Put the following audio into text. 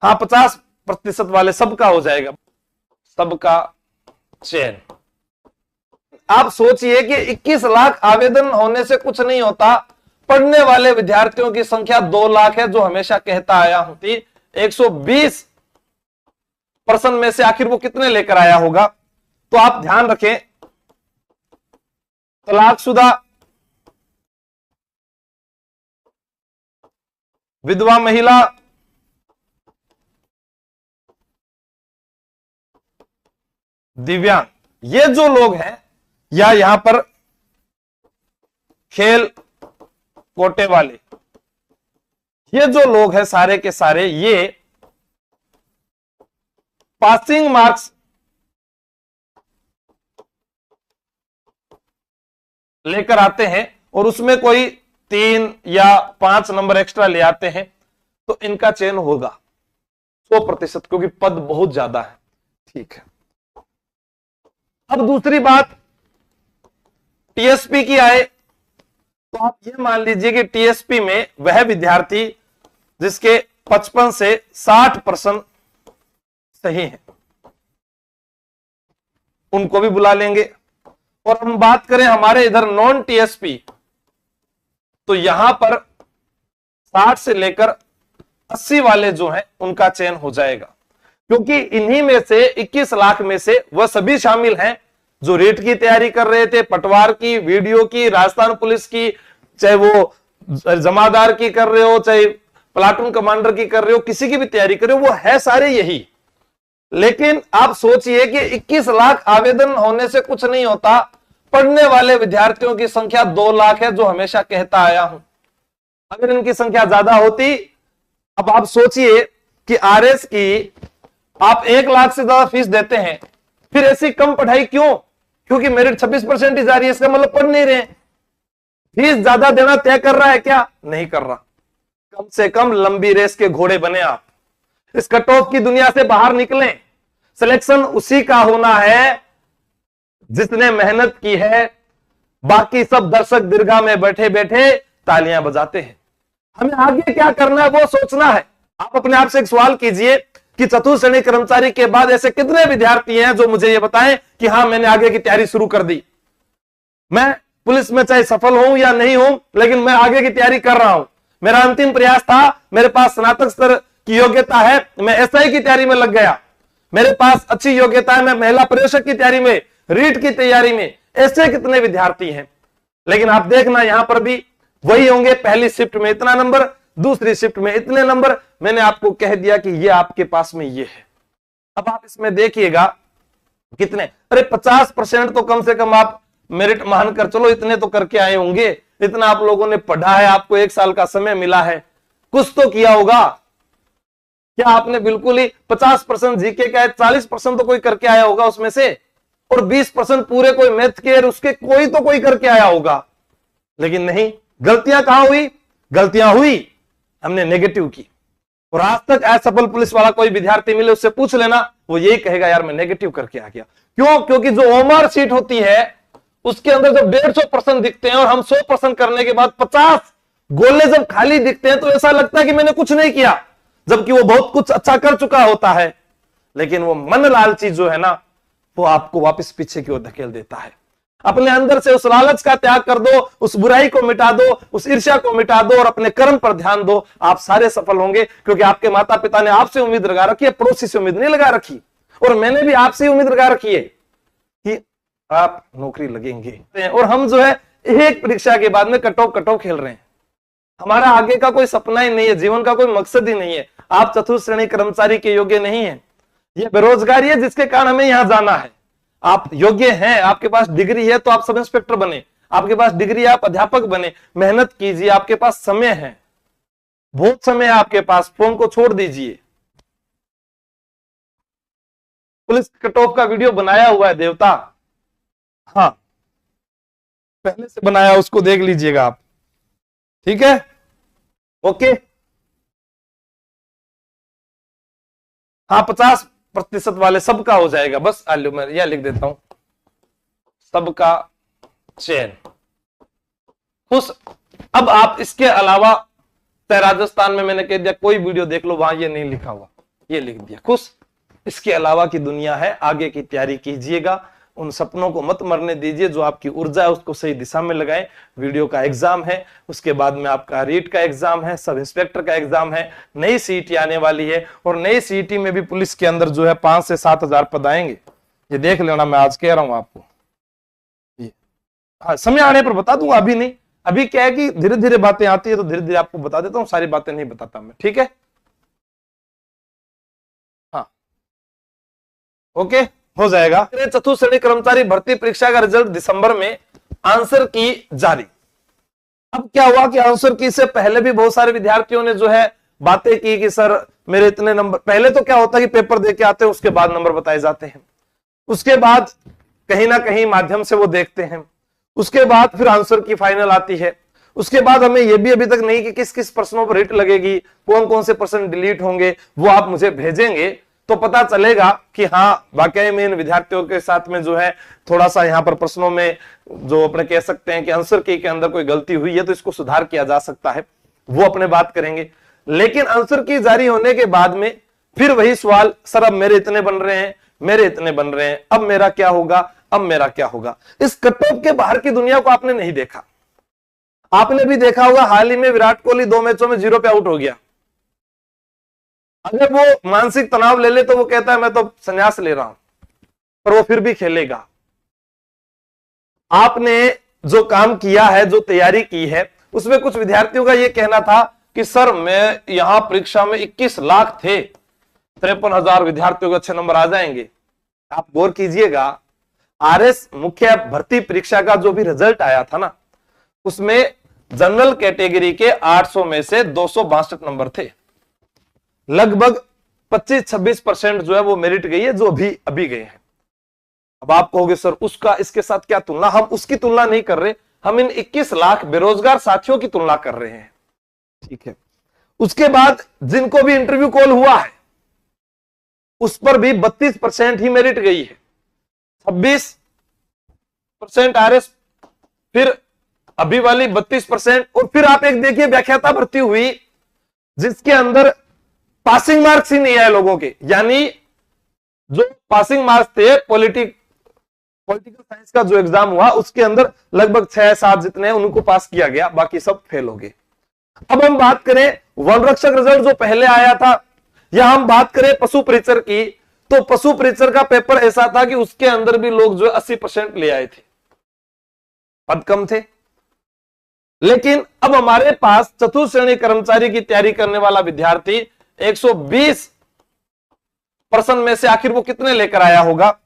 हाँ 50% वाले सबका हो जाएगा, सबका चयन। आप सोचिए कि 21 लाख आवेदन होने से कुछ नहीं होता, पढ़ने वाले विद्यार्थियों की संख्या 2 लाख है, जो हमेशा कहता आया हूं। 120% में से आखिर वो कितने लेकर आया होगा? तो आप ध्यान रखें, तलाकशुदा, विधवा महिला, दिव्यांग, ये जो लोग हैं, या यहां पर खेल कोटे वाले, ये जो लोग हैं सारे के सारे, ये पासिंग मार्क्स लेकर आते हैं और उसमें कोई 3 या 5 नंबर एक्स्ट्रा ले आते हैं, तो इनका चयन होगा 100%, क्योंकि पद बहुत ज्यादा है। ठीक है, अब दूसरी बात टीएसपी की आए, तो आप ये मान लीजिए कि टीएसपी में वह विद्यार्थी जिसके 55 से 60% सही है, उनको भी बुला लेंगे। और हम बात करें हमारे इधर नॉन टीएसपी, तो यहां पर 60 से लेकर 80 वाले जो हैं उनका चयन हो जाएगा, क्योंकि इन्हीं में से 21 लाख में से वह सभी शामिल हैं जो रेट की तैयारी कर रहे थे, पटवार की, वीडियो की, राजस्थान पुलिस की, चाहे वो जमादार की कर रहे हो, चाहे प्लाटून कमांडर की कर रहे हो, किसी की भी तैयारी कर रहे हो, वो है सारे यही। लेकिन आप सोचिए कि 21 लाख आवेदन होने से कुछ नहीं होता, पढ़ने वाले विद्यार्थियों की संख्या 2 लाख है, जो हमेशा कहता आया हूं। अगर इनकी संख्या ज्यादा होती, अब आप सोचिए कि आरएस की आप 1 लाख से ज्यादा फीस देते हैं, फिर ऐसी कम पढ़ाई क्यों? क्योंकि मेरिट 26% ही जा रही है, इसका मतलब पढ़ नहीं रहे। फीस ज्यादा देना तय कर रहा है क्या? नहीं कर रहा। कम से कम लंबी रेस के घोड़े बने आप, इस कट ऑफ की दुनिया से बाहर निकलें। सिलेक्शन उसी का होना है जिसने मेहनत की है, बाकी सब दर्शक दीर्घा में बैठे बैठे तालियां बजाते हैं। हमें आगे क्या करना है वो सोचना है। आप अपने आप से एक सवाल कीजिए कि चतुर्थ श्रेणी कर्मचारी के बाद ऐसे कितने विद्यार्थी हैं जो मुझे ये बताएं कि हाँ मैंने आगे की तैयारी शुरू कर दी, मैं पुलिस में चाहे सफल हूं या नहीं हूं, लेकिन मैं आगे की तैयारी कर रहा हूं, मेरा अंतिम प्रयास था, मेरे पास स्नातक स्तर की योग्यता है, मैं एसआई की तैयारी में लग गया, मेरे पास अच्छी योग्यता है, मैं महिला पर्यवेक्षक की तैयारी में, रीट की तैयारी में। ऐसे कितने विद्यार्थी हैं? लेकिन आप देखना यहां पर भी वही होंगे, पहली शिफ्ट में इतना नंबर, दूसरी शिफ्ट में इतने नंबर। मैंने आपको कह दिया कि ये आपके पास में ये है। अब आप इसमें देखिएगा कितने, अरे 50% तो कम से कम आप मेरिट मान कर चलो, इतने तो करके आए होंगे। इतना आप लोगों ने पढ़ा है, आपको 1 साल का समय मिला है, कुछ तो किया होगा। क्या आपने बिल्कुल ही 50% जीके का है, 40% तो कोई करके आया होगा उसमें से, और 20% पूरे कोई मैथ के, उसके कोई तो कोई करके आया होगा। लेकिन नहीं, गलतियां कहां हुई? गलतियां हुई हमने नेगेटिव की। और आज तक असफल पुलिस वाला कोई विद्यार्थी मिले, उससे पूछ लेना, वो यही कहेगा यार मैं नेगेटिव करके आ गया। क्यों? क्योंकि जो ओमआर सीट होती है उसके अंदर जब 150% दिखते हैं और हम 100% करने के बाद 50 गोले जब खाली दिखते हैं, तो ऐसा लगता है कि मैंने कुछ नहीं किया, जबकि वो बहुत कुछ अच्छा कर चुका होता है। लेकिन वो मन लालची जो है ना, वो आपको वापस पीछे की ओर धकेल देता है। अपने अंदर से उस लालच का त्याग कर दो, उस बुराई को मिटा दो, उस ईर्ष्या को मिटा दो और अपने कर्म पर ध्यान दो। आप सारे सफल होंगे, क्योंकि आपके माता पिता ने आपसे उम्मीद लगा रखी है, पड़ोसी से उम्मीद नहीं लगा रखी। और मैंने भी आपसे उम्मीद लगा रखी है कि आप नौकरी लगेंगे। और हम जो है एक परीक्षा के बाद में कटो खेल रहे हैं। हमारा आगे का कोई सपना ही नहीं है, जीवन का कोई मकसद ही नहीं है। आप चतुर्थ श्रेणी कर्मचारी के योग्य नहीं है, ये बेरोजगारी है जिसके कारण हमें यहां जाना है। आप योग्य हैं, आपके पास डिग्री है तो आप सब इंस्पेक्टर बने, आपके पास डिग्री है आप अध्यापक बने। मेहनत कीजिए, आपके पास समय है, बहुत समय है आपके पास, फोन को छोड़ दीजिए। पुलिस कट ऑफ का वीडियो बनाया हुआ है देवता, हाँ पहले से बनाया, उसको देख लीजिएगा आप, ठीक है? ओके, हाँ 50% वाले सबका हो जाएगा। बस आलू मैं यह लिख देता हूं, सबका चयन। खुश। अब आप इसके अलावा राजस्थान में मैंने कह दिया कोई वीडियो देख लो, वहां ये नहीं लिखा हुआ, ये लिख दिया, खुश। इसके अलावा की दुनिया है, आगे की तैयारी कीजिएगा, उन सपनों को मत मरने दीजिए, जो आपकी ऊर्जा है उसको सही दिशा में लगाएं। वीडियो का एग्जाम है, उसके बाद में आपका रीट का एग्जाम है, सब इंस्पेक्टर का एग्जाम है, नई सीईटी आने वाली है, और नई सीईटी में भी पुलिस के अंदर जो है 5 से 7 हजार पद आएंगे। ये देख लेना, मैं आज कह रहा हूं आपको, हाँ समय आने पर बता दूंगा, अभी नहीं। अभी क्या है कि धीरे धीरे बातें आती है तो धीरे धीरे आपको बता देता हूं, सारी बातें नहीं बताता मैं, ठीक है। हाँ ओके, हो जाएगा। चतुर्थ श्रेणी कर्मचारी भर्ती परीक्षा का रिजल्ट दिसंबर में, आंसर की जारी। अब क्या हुआ कि आंसर की से पहले भी बहुत सारे विद्यार्थियों ने जो है बातें की कि सर मेरे इतने नंबर, पहले तो क्या होता है कि पेपर देके आते हैं, उसके बाद नंबर बताए जाते हैं, उसके बाद कहीं ना कहीं माध्यम से वो देखते हैं, उसके बाद फिर आंसर की फाइनल आती है, उसके बाद हमें यह भी अभी तक नहीं कि किस किस प्रश्नों पर रिट लगेगी, कौन कौन से प्रश्न डिलीट होंगे, वो आप मुझे भेजेंगे तो पता चलेगा कि हाँ वाकई में इन विद्यार्थियों के साथ में जो है थोड़ा सा यहाँ पर प्रश्नों में जो अपने कह सकते हैं कि आंसर की के अंदर कोई गलती हुई है तो इसको सुधार किया जा सकता है, वो अपने बात करेंगे। लेकिन आंसर की जारी होने के बाद में फिर वही सवाल, सर अब मेरे इतने बन रहे हैं, मेरे इतने बन रहे हैं, अब मेरा क्या होगा, अब मेरा क्या होगा। इस कट ऑफ के बाहर की दुनिया को आपने नहीं देखा। आपने भी देखा होगा हाल ही में विराट कोहली 2 मैचों में 0 पे आउट हो गया। अगर वो मानसिक तनाव ले ले तो वो कहता है मैं तो संन्यास ले रहा हूं, पर वो फिर भी खेलेगा। आपने जो काम किया है, जो तैयारी की है, उसमें कुछ विद्यार्थियों का यह कहना था कि सर मैं यहां परीक्षा में 21 लाख थे, 53,000 विद्यार्थियों के अच्छे नंबर आ जाएंगे। आप गौर कीजिएगा, आरएस मुख्य भर्ती परीक्षा का जो भी रिजल्ट आया था ना, उसमें जनरल कैटेगरी के 800 में से 262 नंबर थे। लगभग 25-26% जो है वो मेरिट गई है, जो अभी गए हैं। अब आप कहोगे सर उसका इसके साथ क्या तुलना, हम उसकी तुलना नहीं कर रहे, हम इन 21 लाख बेरोजगार साथियों की तुलना कर रहे हैं, ठीक है। उसके बाद जिनको भी इंटरव्यू कॉल हुआ है उस पर भी 32% ही मेरिट गई है, 26% आरएस, फिर अभी वाली 32%, और फिर आप एक देखिए व्याख्याता भर्ती हुई जिसके अंदर पासिंग मार्क्स ही नहीं आए लोगों के, यानी जो पासिंग मार्क्स थे पॉलिटिकल साइंस का जो एग्जाम हुआ उसके अंदर लगभग 6-7 जितने उनको पास किया गया, बाकी सब फेल हो गए। अब हम बात करें वन रक्षक रिजल्ट जो पहले आया था, या हम बात करें पशु परिचर की, तो पशु परिचर का पेपर ऐसा था कि उसके अंदर भी लोग जो 80% ले आए थे, पद कम थे। लेकिन अब हमारे पास चतुर्थ श्रेणी कर्मचारी की तैयारी करने वाला विद्यार्थी 120 पर्सन में से आखिर वो कितने लेकर आया होगा,